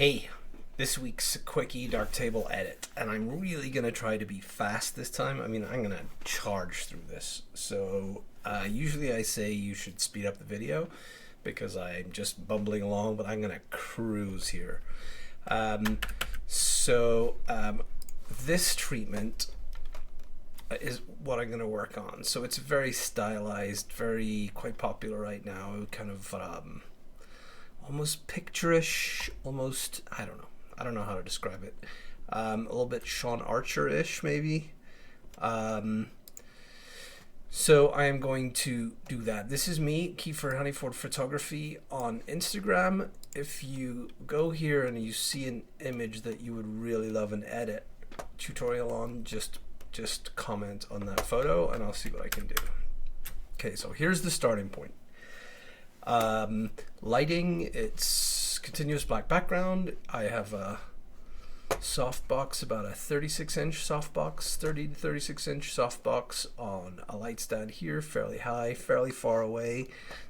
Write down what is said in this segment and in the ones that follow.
Hey, this week's quickie Darktable edit, and I'm really gonna try to be fast this time. I mean, I'm gonna charge through this. So usually I say you should speed up the video because I'm just bumbling along, but I'm gonna cruise here. This treatment is what I'm gonna work on. So it's very stylized, quite popular right now. Kind of almost picturish, almost, I don't know how to describe it. A little bit Sean Archer-ish maybe. So I am going to do that. This is me, Kiefer Honeyford Photography on Instagram. If you go here and you see an image that you would really love an edit tutorial on, just comment on that photo and I'll see what I can do. Okay, so here's the starting point. Lighting, it's continuous black background. I have a softbox, about a 36-inch softbox, 30 to 36-inch softbox on a light stand here, fairly high, fairly far away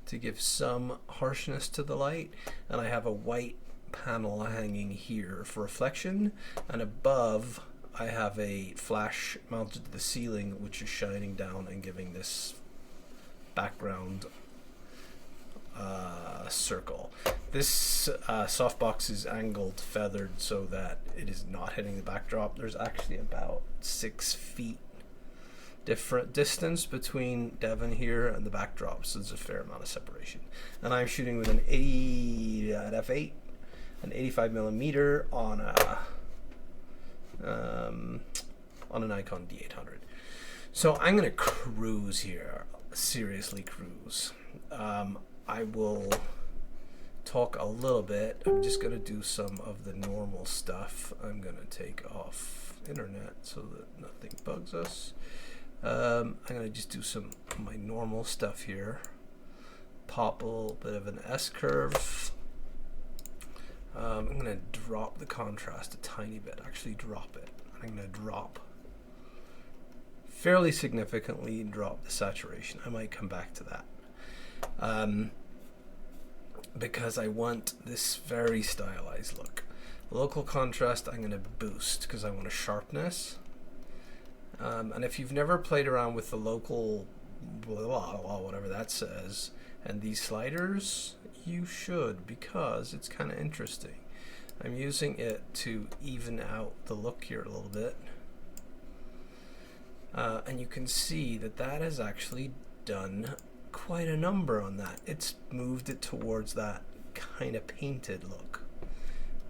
to give some harshness to the light. And I have a white panel hanging here for reflection, and above I have a flash mounted to the ceiling which is shining down and giving this background circle. This softbox is angled, feathered, so that it is not hitting the backdrop. There's actually about 6 feet different distance between Devon here and the backdrop, so there's a fair amount of separation. And I'm shooting with an 80 at f8, an 85mm on a Nikon D800. So I'm gonna cruise here, seriously cruise. I will talk a little bit. I'm just going to do some of the normal stuff. I'm going to take off internet so that nothing bugs us. I'm going to just do some of my normal stuff here. Pop a little bit of an S-curve. I'm going to drop the contrast a tiny bit. Actually drop it. I'm going to drop fairly significantly, drop the saturation. I might come back to that. Because I want this very stylized look. Local contrast I'm going to boost because I want a sharpness. And if you've never played around with the local whatever that says and these sliders, you should, because it's kind of interesting. I'm using it to even out the look here a little bit. And you can see that that has actually done quite a number on that. It's moved it towards that kind of painted look,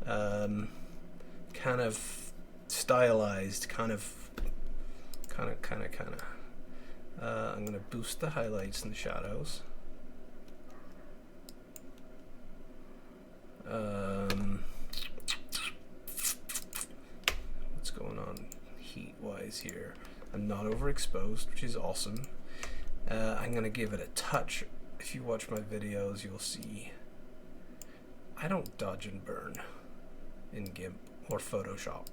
kind of stylized, kind of. I'm gonna boost the highlights and the shadows. What's going on heat wise here? I'm not overexposed, which is awesome. I'm going to give it a touch. If you watch my videos, you'll see I don't dodge and burn in GIMP or Photoshop.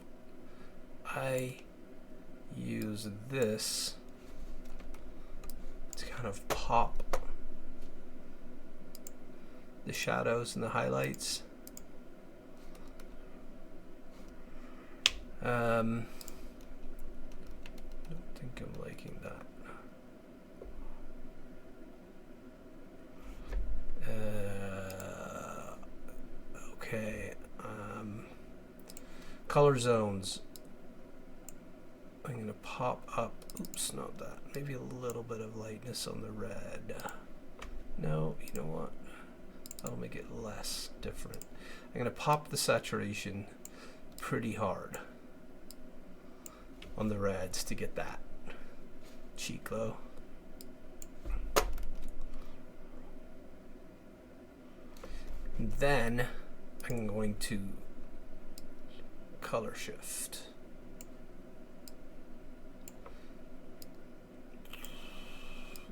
I use this to kind of pop the shadows and the highlights. I don't think I'm liking that. Okay, color zones. I'm going to pop up, oops, not that, maybe a little bit of lightness on the red. No, you know what? That'll make it less different. I'm going to pop the saturation pretty hard on the reds to get that cheek glow. And then I'm going to color shift.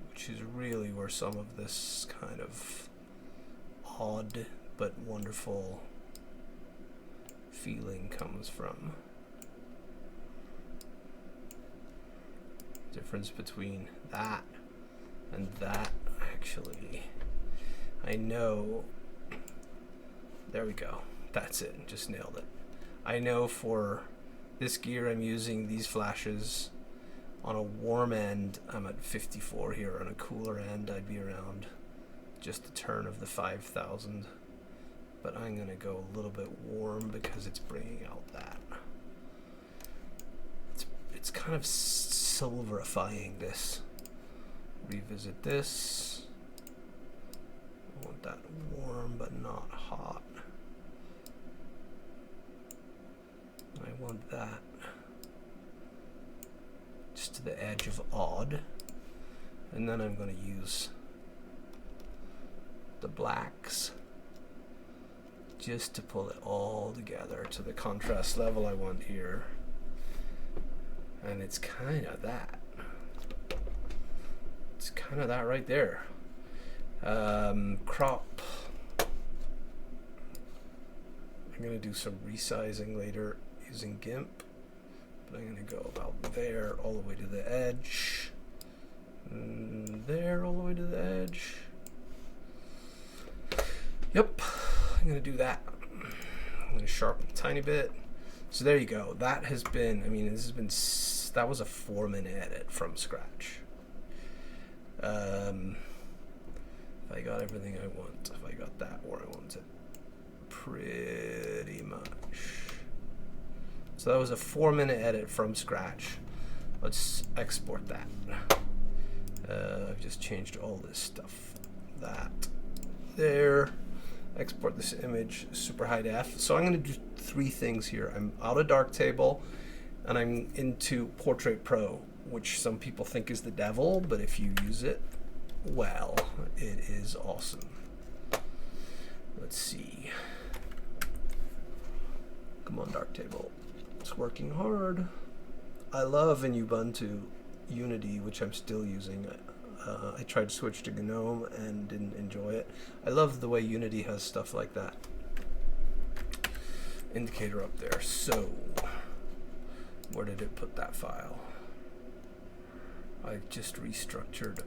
Which is really where some of this kind of odd but wonderful feeling comes from. Difference between that and that, actually. I know. There we go. That's it, just nailed it. I know for this gear I'm using these flashes. On a warm end, I'm at 54 here. On a cooler end, I'd be around just a turn of the 5,000. But I'm going to go a little bit warm because it's bringing out that. It's kind of silverifying this. Revisit this. I want that warm but not hot. I want that just to the edge of odd, and then I'm going to use the blacks just to pull it all together to the contrast level I want here. And it's kind of that. It's kind of that right there. Crop. I'm going to do some resizing later using GIMP. But I'm going to go about there all the way to the edge. And there all the way to the edge. Yep, I'm going to do that. I'm going to sharpen a tiny bit. So there you go. That has been, I mean, this has been, that was a 4-minute edit from scratch. If I got everything I want, if I got that where I want it, pretty much. So that was a 4-minute edit from scratch. Let's export that. I've just changed all this stuff. That, there. Export this image super high def. So I'm going to do 3 things here. I'm out of Darktable, and I'm into Portrait Pro, which some people think is the devil, but if you use it, well, it is awesome. Let's see. Come on, Darktable. It's working hard. I love in Ubuntu Unity, which I'm still using. I tried to switch to GNOME and didn't enjoy it. I love the way Unity has stuff like that. Indicator up there. So, where did it put that file? I just restructured.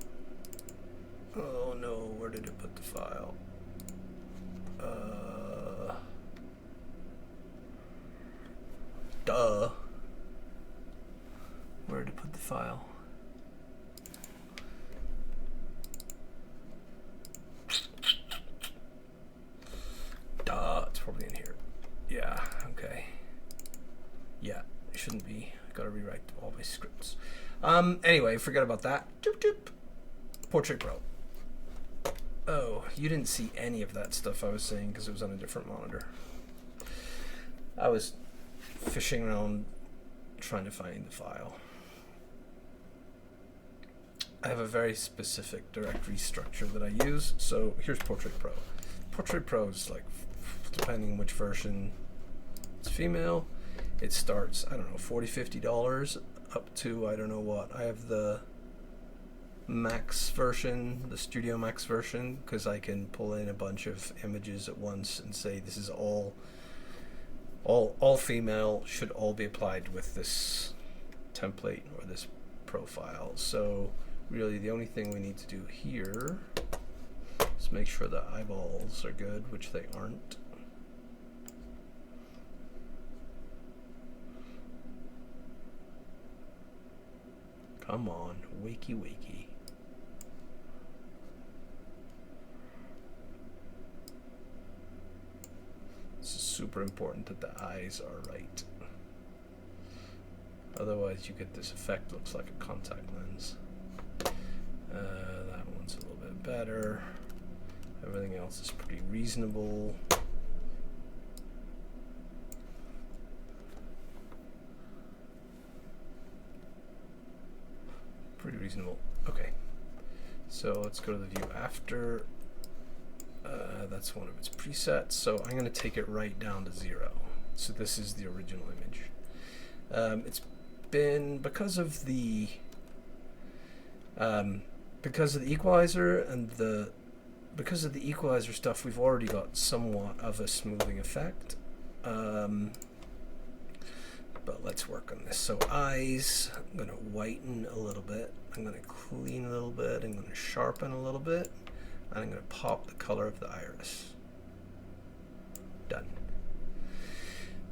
Oh no, where did it put the file? Duh. Where did it put the file? Duh, it's probably in here. Yeah, okay. Yeah, it shouldn't be. I gotta rewrite all my scripts. Anyway, forget about that. Doop doop. Portrait Pro. Oh, you didn't see any of that stuff I was saying because it was on a different monitor. I was fishing around trying to find the file. I have a very specific directory structure that I use. So here's Portrait Pro. Portrait Pro is like, depending which version it's female, it starts, I don't know, $40, $50 up to, I don't know what. I have the Max version, the Studio Max version, because I can pull in a bunch of images at once and say this is all female, should all be applied with this template or this profile. So really the only thing we need to do here is make sure the eyeballs are good, which they aren't. Come on, wakey wakey. It's super important that the eyes are right. Otherwise you get this effect, looks like a contact lens. That one's a little bit better. Everything else is pretty reasonable. Pretty reasonable. Okay. So let's go to the view after. That's one of its presets. So I'm going to take it right down to 0. So this is the original image. It's been because of the equalizer and because of the equalizer stuff, we've already got somewhat of a smoothing effect. But let's work on this. So eyes, I'm going to whiten a little bit. I'm going to clean a little bit. I'm going to sharpen a little bit. And I'm going to pop the color of the iris. Done.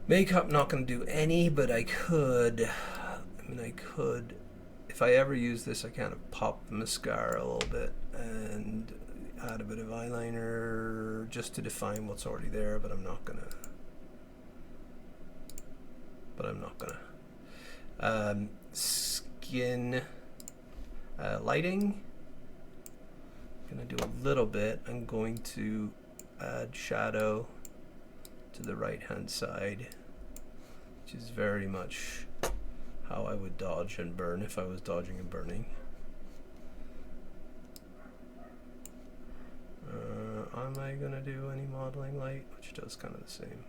Makeup, not going to do any, but I could, if I ever use this, I kind of pop the mascara a little bit and add a bit of eyeliner just to define what's already there, but I'm not going to. Skin lighting. I'm going to do a little bit. I'm going to add shadow to the right hand side, which is very much how I would dodge and burn if I was dodging and burning. Am I going to do any modeling light, which does kind of the same?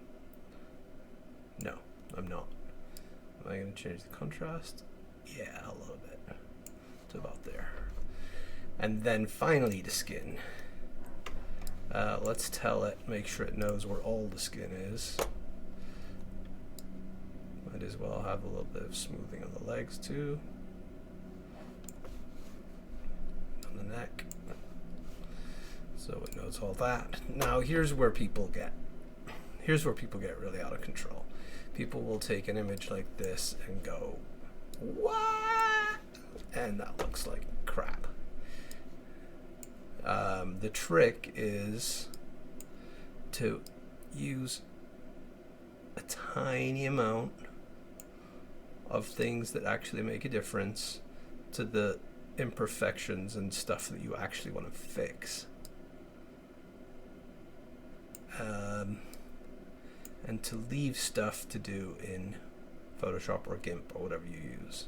No, I'm not. Am I going to change the contrast? Yeah, a little bit to about there. And then finally the skin. Let's tell it, make sure it knows where all the skin is. Might as well have a little bit of smoothing on the legs too. On the neck. So it knows all that. Now here's where people get really out of control. People will take an image like this and go, what? And that looks like crap. The trick is to use a tiny amount of things that actually make a difference to the imperfections and stuff that you actually want to fix. And to leave stuff to do in Photoshop or GIMP or whatever you use.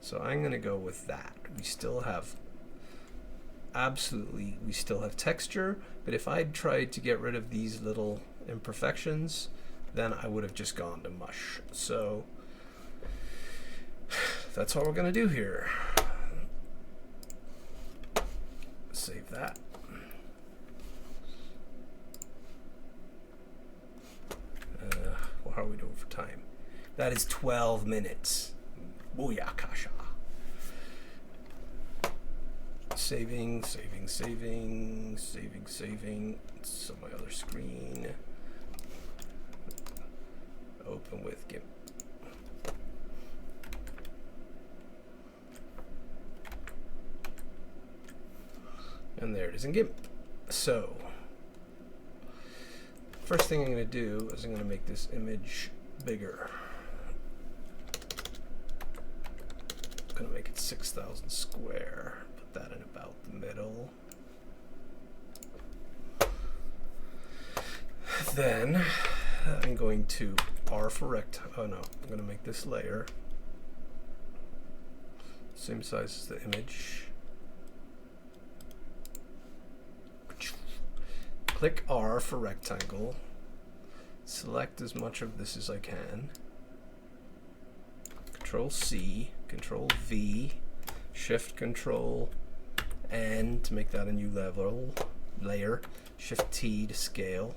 So I'm going to go with that. We still have texture, but if I'd tried to get rid of these little imperfections, then I would have just gone to mush. So that's all we're going to do here. Save that. How are we doing for time? That is 12 minutes. Booyakasha. Saving. It's on my other screen. Open with GIMP. And there it is in GIMP. So, first thing I'm going to do is I'm going to make this image bigger. I'm going to make it 6,000 square. Put that in about the middle. Then I'm going to R for rectangle. Oh no, I'm going to make this layer same size as the image. Click R for rectangle. Select as much of this as I can. Control C, Control V, Shift Control N to make that a new layer. Shift T to scale.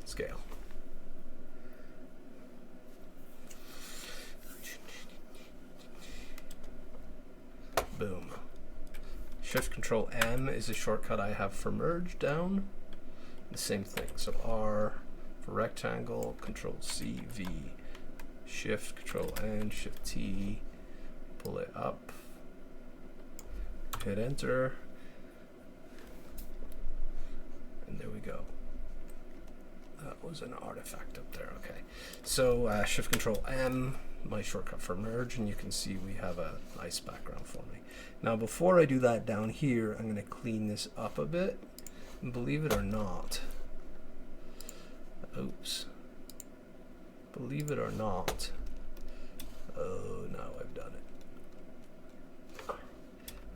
Scale. Boom. Shift Control M is a shortcut I have for merge down. The same thing. So R for rectangle, Control C, V, Shift Control N, Shift T, pull it up, hit enter, and there we go. That was an artifact up there. Okay. So Shift Control M, my shortcut for merge, and you can see we have a nice background for me. Now before I do that down here, I'm going to clean this up a bit. And believe it or not, oops, believe it or not, oh no, I've done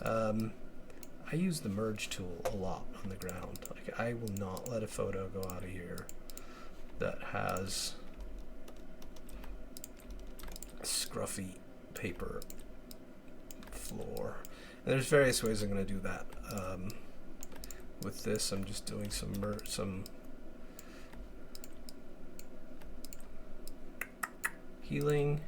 it. I use the merge tool a lot on the ground. Like, I will not let a photo go out of here that has scruffy paper floor. And there's various ways I'm going to do that. With this, I'm just doing some healing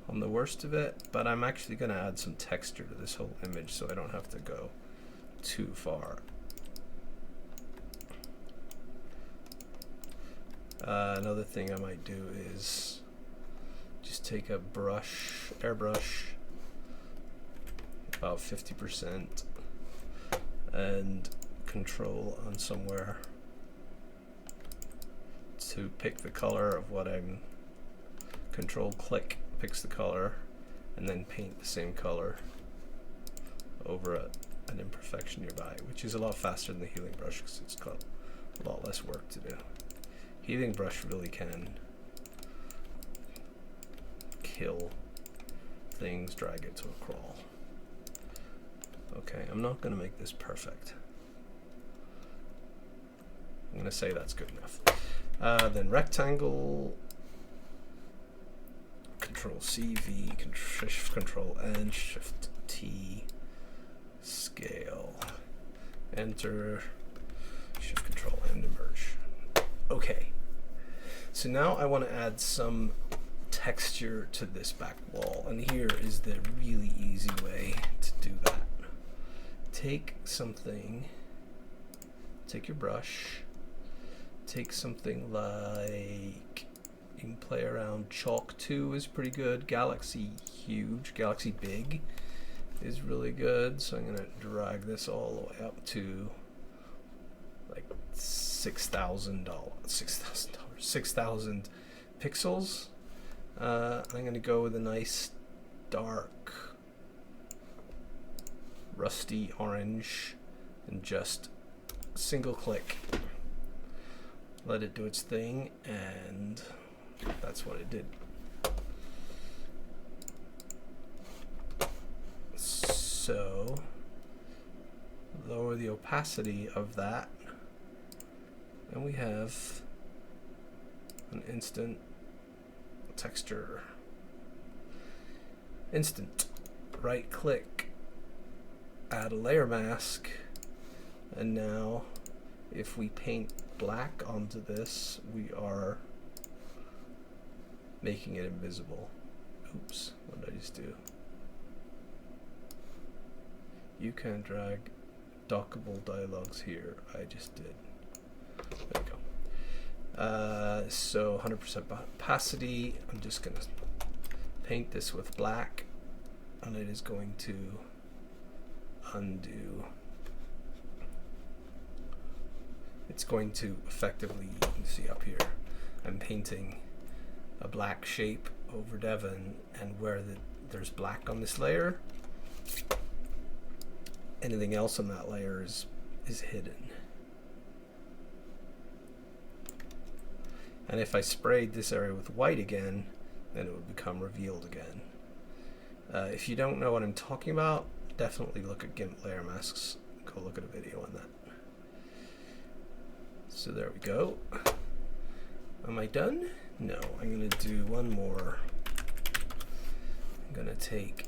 on the worst of it, but I'm actually going to add some texture to this whole image so I don't have to go too far. Another thing I might do is just take a brush, airbrush, about 50%, and control on somewhere to pick the color of what I'm, control click picks the color, and then paint the same color over an imperfection nearby, which is a lot faster than the healing brush because it's got a lot less work to do. Healing brush really can kill things, drag it to a crawl. Okay, I'm not going to make this perfect. I'm going to say that's good enough. Then rectangle, Control C, V, Control N, Shift T, scale, enter, Shift Control N to merge. Okay, so now I want to add some texture to this back wall, and here is the really easy way to do that. Take something, take your brush, take something like, you can play around, Chalk 2 is pretty good, Galaxy Huge, Galaxy Big is really good, so I'm going to drag this all the way up to like $6,000 pixels. I'm going to go with a nice dark rusty orange and just single click, let it do its thing, and that's what it did. So lower the opacity of that, and we have an instant texture. Instant. Right click, add a layer mask, and now if we paint black onto this, we are making it invisible. Oops, what did I just do? You can drag dockable dialogues here. I just did. There we go. So 100% opacity. I'm just going to paint this with black, and it is going to undo. It's going to effectively, you can see up here, I'm painting a black shape over Devon, and where there's black on this layer, anything else on that layer is hidden. And if I sprayed this area with white again, then it would become revealed again. If you don't know what I'm talking about, definitely look at GIMP layer masks. Go look at a video on that. So there we go. Am I done? No, I'm going to do one more. I'm going to take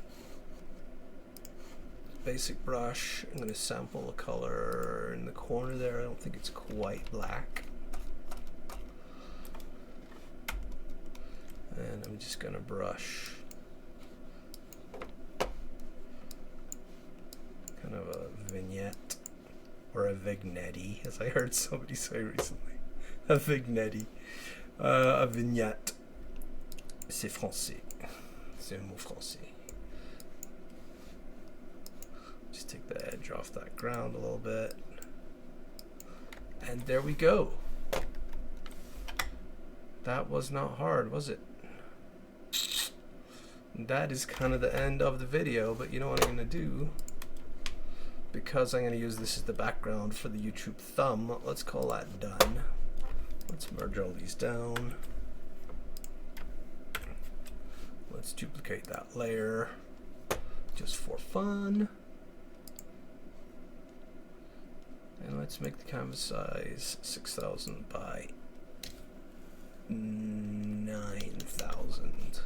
basic brush. I'm going to sample a color in the corner there. I don't think it's quite black. And I'm just going to brush kind of a vignette, or a vignette, as I heard somebody say recently. A vignette. A vignette. C'est français. C'est un mot français. Just take the edge off that ground a little bit. And there we go. That was not hard, was it? That is kind of the end of the video, but you know what I'm going to do? Because I'm going to use this as the background for the YouTube thumb, let's call that done. Let's merge all these down. Let's duplicate that layer just for fun. And let's make the canvas size 6,000 by 9,000.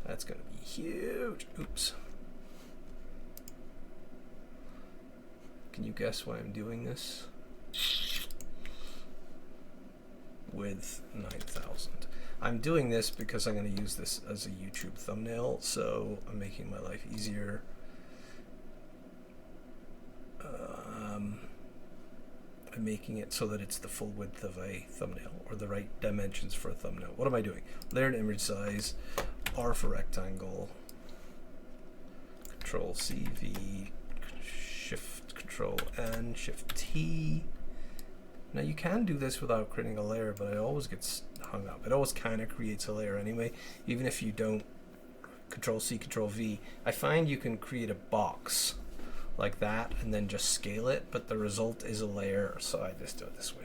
That's going to be huge. Oops. Can you guess why I'm doing this? With 9,000. I'm doing this because I'm going to use this as a YouTube thumbnail, so I'm making my life easier. I'm making it so that it's the full width of a thumbnail, or the right dimensions for a thumbnail. What am I doing? Layered image size, R for rectangle, Control C, V, Shift, Control N, Shift T. Now you can do this without creating a layer, but it always gets hung up. It always kind of creates a layer anyway, even if you don't Control C, Control V. I find you can create a box like that and then just scale it, but the result is a layer, so I just do it this way.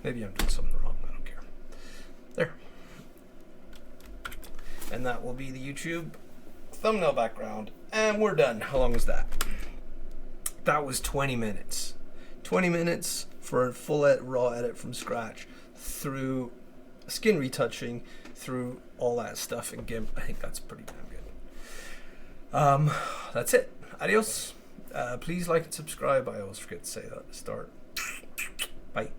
Maybe I'm doing something wrong, I don't care. There. And that will be the YouTube thumbnail background, and we're done. How long was that? That was 20 minutes. 20 minutes for a full raw edit from scratch, through skin retouching, through all that stuff in GIMP. I think that's pretty damn good. That's it. Adios. Please like and subscribe. I always forget to say that at the start. Bye.